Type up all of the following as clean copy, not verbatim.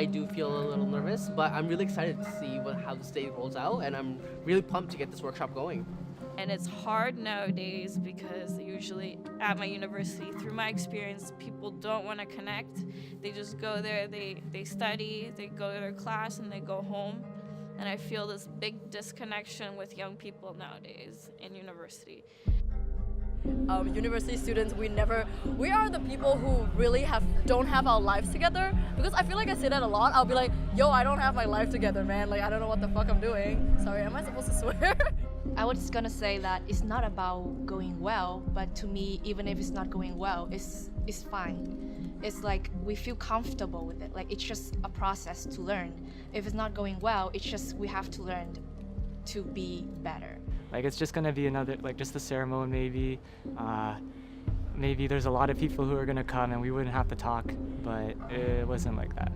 I do feel a little nervous, but I'm really excited to see how this day rolls out, and I'm really pumped to get this workshop going. And it's hard nowadays because usually at my university, through my experience, people don't want to connect. They just go there, they study, they go to their class, and they go home. And I feel this big disconnection with young people nowadays in university. University students, we are the people who really don't have our lives together, because I feel like I say that a lot. I'll be like, yo, I don't have my life together, man. Like, I don't know what the fuck I'm doing. Sorry, am I supposed to swear? I was gonna say that it's not about going well, but to me, even if it's not going well, it's fine. It's like we feel comfortable with it. Like, it's just a process to learn. If it's not going well, it's just we have to learn to be better. Like, it's just gonna be another, like, just a ceremony maybe. Maybe there's a lot of people who are gonna come and we wouldn't have to talk, but it wasn't like that.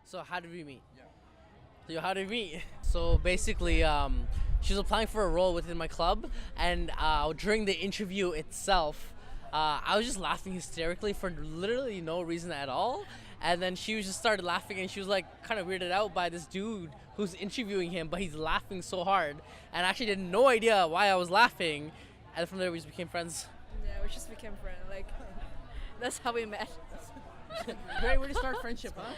So how did we meet? So how did we meet? So basically, she was applying for a role within my club, and during the interview itself, I was just laughing hysterically for literally no reason at all. And then she just started laughing, and she was like kind of weirded out by this dude who's interviewing him, but he's laughing so hard. And I actually had no idea why I was laughing. And from there, we just became friends. Yeah, we just became friends. Like, that's how we met. Great way to start friendship, huh?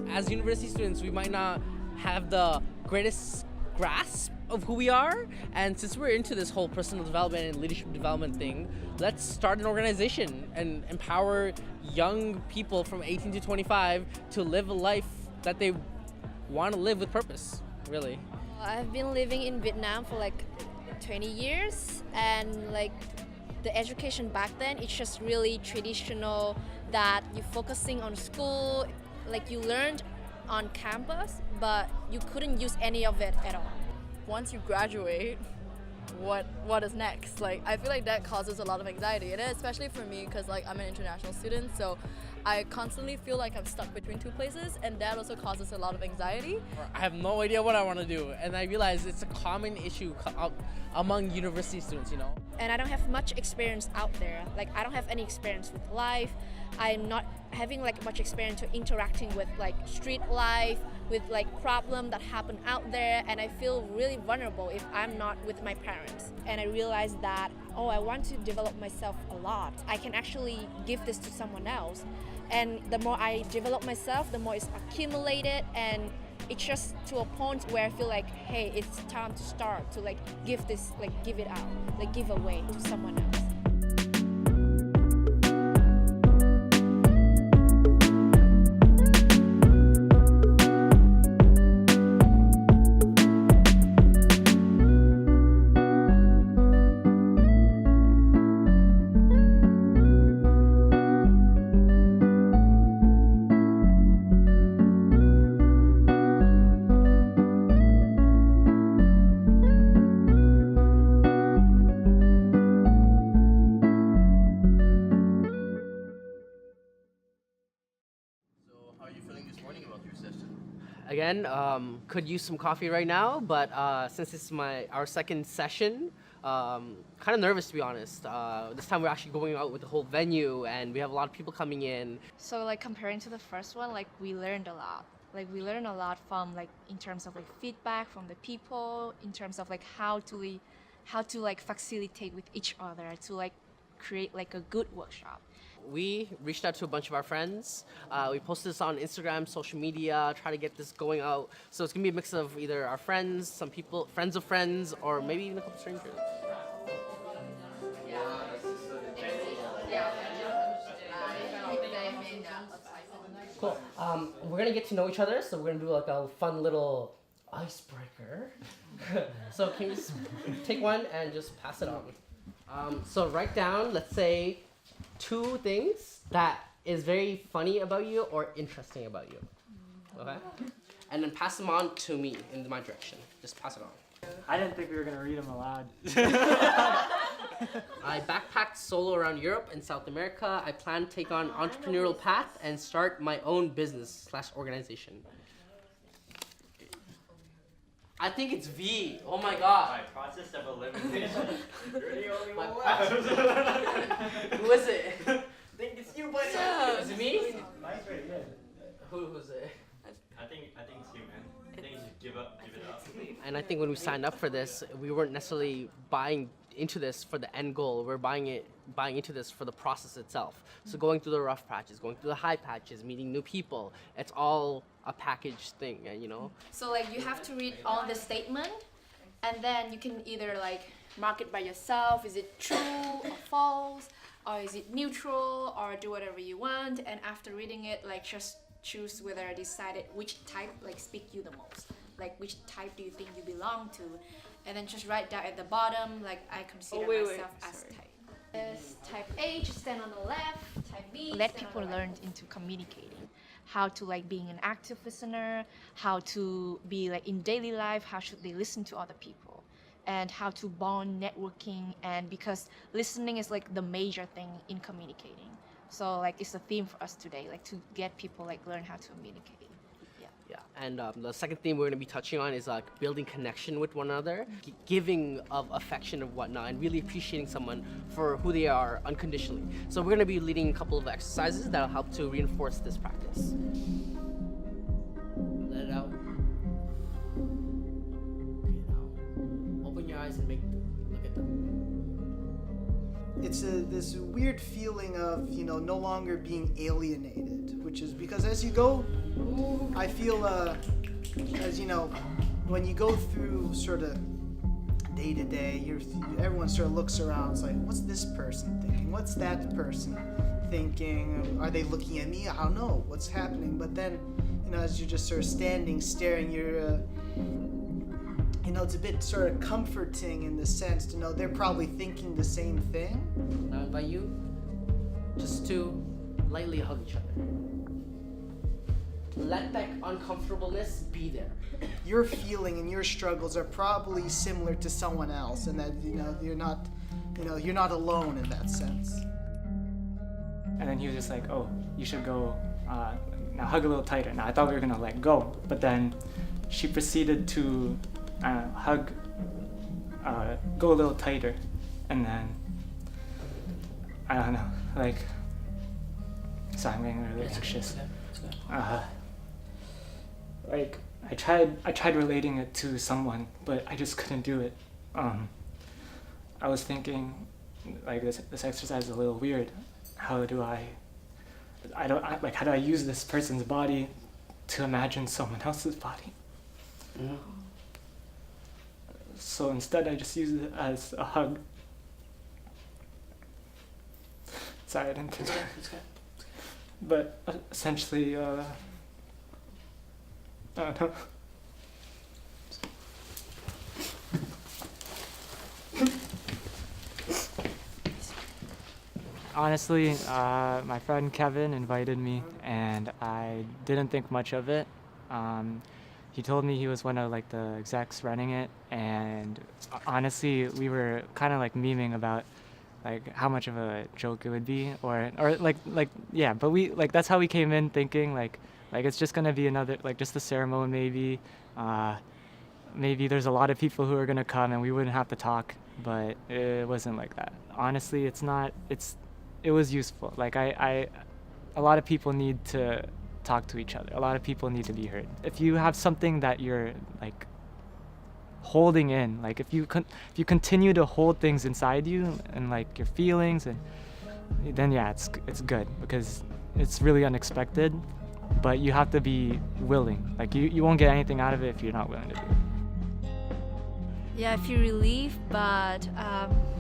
As university students, we might not have the greatest grasp of who we are, and since we're into this whole personal development and leadership development thing, let's start an organization and empower young people from 18 to 25 to live a life that they want to live with purpose, really. I've been living in Vietnam for like 20 years, and like the education back then, it's just really traditional that you're focusing on school. Like, you learned on campus, but you couldn't use any of it at all. Once you graduate, what is next? Like, I feel like that causes a lot of anxiety, and especially for me, because like I'm an international student, so I constantly feel like I'm stuck between two places, and that also causes a lot of anxiety. I have no idea what I want to do, and I realize it's a common issue among university students, you know. And I don't have much experience out there. Like, I don't have any experience with life. I'm not having like much experience to interacting with like street life, with like problem that happen out there, and I feel really vulnerable if I'm not with my parents. And I realized that, oh, I want to develop myself a lot. I can actually give this to someone else. And the more I develop myself, the more it's accumulated, and it's just to a point where I feel like, hey, it's time to start to like give this, like give it out, like give away to someone else. Again, could use some coffee right now, but since this is our second session, kind of nervous to be honest. This time we're actually going out with the whole venue, and we have a lot of people coming in. So like comparing to the first one, like we learned a lot. Like we learned a lot from like in terms of like feedback from the people, in terms of like how to like facilitate with each other to like create like a good workshop. we reached out to a bunch of our friends. We posted this on Instagram, social media, try to get this going out. So it's gonna be a mix of either our friends, some people, friends of friends, or maybe even a couple strangers. Cool. We're gonna get to know each other, so we're gonna do like a fun little icebreaker. So can you just take one and just pass it on? So write down, let's say, 2 things that is very funny about you or interesting about you. Okay? And then pass them on to me in my direction. Just pass it on. I didn't think we were gonna read them aloud. I backpacked solo around Europe and South America. I plan to take on entrepreneurial path and start my own business/organization. I think it's V. Oh my god. My process of elimination. You're the only My one process left. Who is it? I think it's you, buddy. Is it me? Mine's right here. Who's it? I think it's you, man. I think you just give it up. And I think when we signed up for this, we weren't necessarily buying into this for the end goal. We're buying into this for the process itself. So going through the rough patches, going through the high patches, meeting new people, it's all a package thing, you know? So like you have to read all the statement, and then you can either like mark it by yourself. Is it true or false, or is it neutral, or do whatever you want. And after reading it, like just choose whether decided which type like speak you the most. Like which type do you think you belong to, and then just write down at the bottom like I consider myself as type. As type A, just stand on the left. Type B. Let stand people on the right. learn into communicating, how to like being an active listener, how to be like in daily life, how should they listen to other people, and how to bond networking. And because listening is like the major thing in communicating, so like it's a theme for us today, like to get people like learn how to communicate. Yeah, and the second theme we're going to be touching on is like building connection with one another, giving of affection and whatnot, and really appreciating someone for who they are unconditionally. So we're going to be leading a couple of exercises that'll help to reinforce this practice. Let it out. Okay, now open your eyes and look at them. It's this weird feeling of, no longer being alienated, which is because as you go, I feel, as when you go through sort of day to day, everyone sort of looks around. It's like, what's this person thinking? What's that person thinking? Are they looking at me? I don't know what's happening. But then, as you're just sort of standing, staring, you're, it's a bit sort of comforting in the sense to know they're probably thinking the same thing. Now I invite you just to lightly hug each other. Let that uncomfortableness be there. Your feeling and your struggles are probably similar to someone else, and that you're not alone in that sense. And then he was just like, oh, you should go, now hug a little tighter. Now I thought we were gonna let go, but then she proceeded to go a little tighter, and then, I don't know, like, sorry, I'm getting really anxious. Like, I tried relating it to someone, but I just couldn't do it. I was thinking, like, this exercise is a little weird. How do I use this person's body to imagine someone else's body? Mm-hmm. So instead, I just used it as a hug. Sorry, I didn't think that. But essentially, I don't know. Honestly, my friend Kevin invited me, and I didn't think much of it. He told me he was one of like the execs running it, and honestly, we were kind of like memeing about like how much of a joke it would be, or yeah. But we like that's how we came in thinking like it's just gonna be another like just a ceremony maybe. Maybe there's a lot of people who are gonna come and we wouldn't have to talk, but it wasn't like that. Honestly, it's not. It was useful. Like a lot of people need to talk to each other. A lot of people need to be heard. If you have something that you're like holding in, like if you continue to hold things inside you and like your feelings and then yeah, it's good because it's really unexpected, but you have to be willing. Like you won't get anything out of it if you're not willing to do it. Yeah, I feel relief, but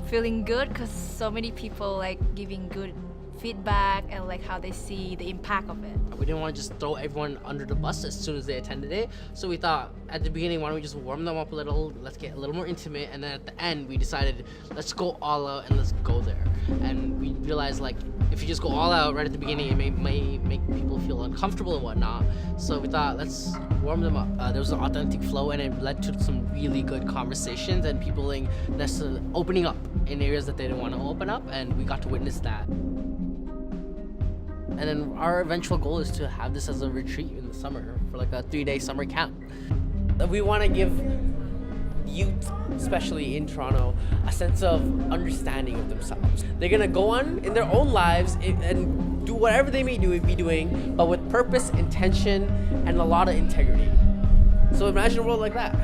feeling good because so many people like giving good feedback and like how they see the impact of it. We didn't want to just throw everyone under the bus as soon as they attended it. So we thought at the beginning, why don't we just warm them up a little, let's get a little more intimate. And then at the end, we decided, let's go all out and let's go there. And we realized like, if you just go all out right at the beginning, it may make people feel uncomfortable and whatnot. So we thought, let's warm them up. There was an authentic flow and it led to some really good conversations and people necessarily opening up in areas that they didn't want to open up. And we got to witness that. And then our eventual goal is to have this as a retreat in the summer for like a 3-day summer camp. We want to give youth, especially in Toronto, a sense of understanding of themselves. They're gonna go on in their own lives and do whatever they may be doing, but with purpose, intention, and a lot of integrity. So imagine a world like that.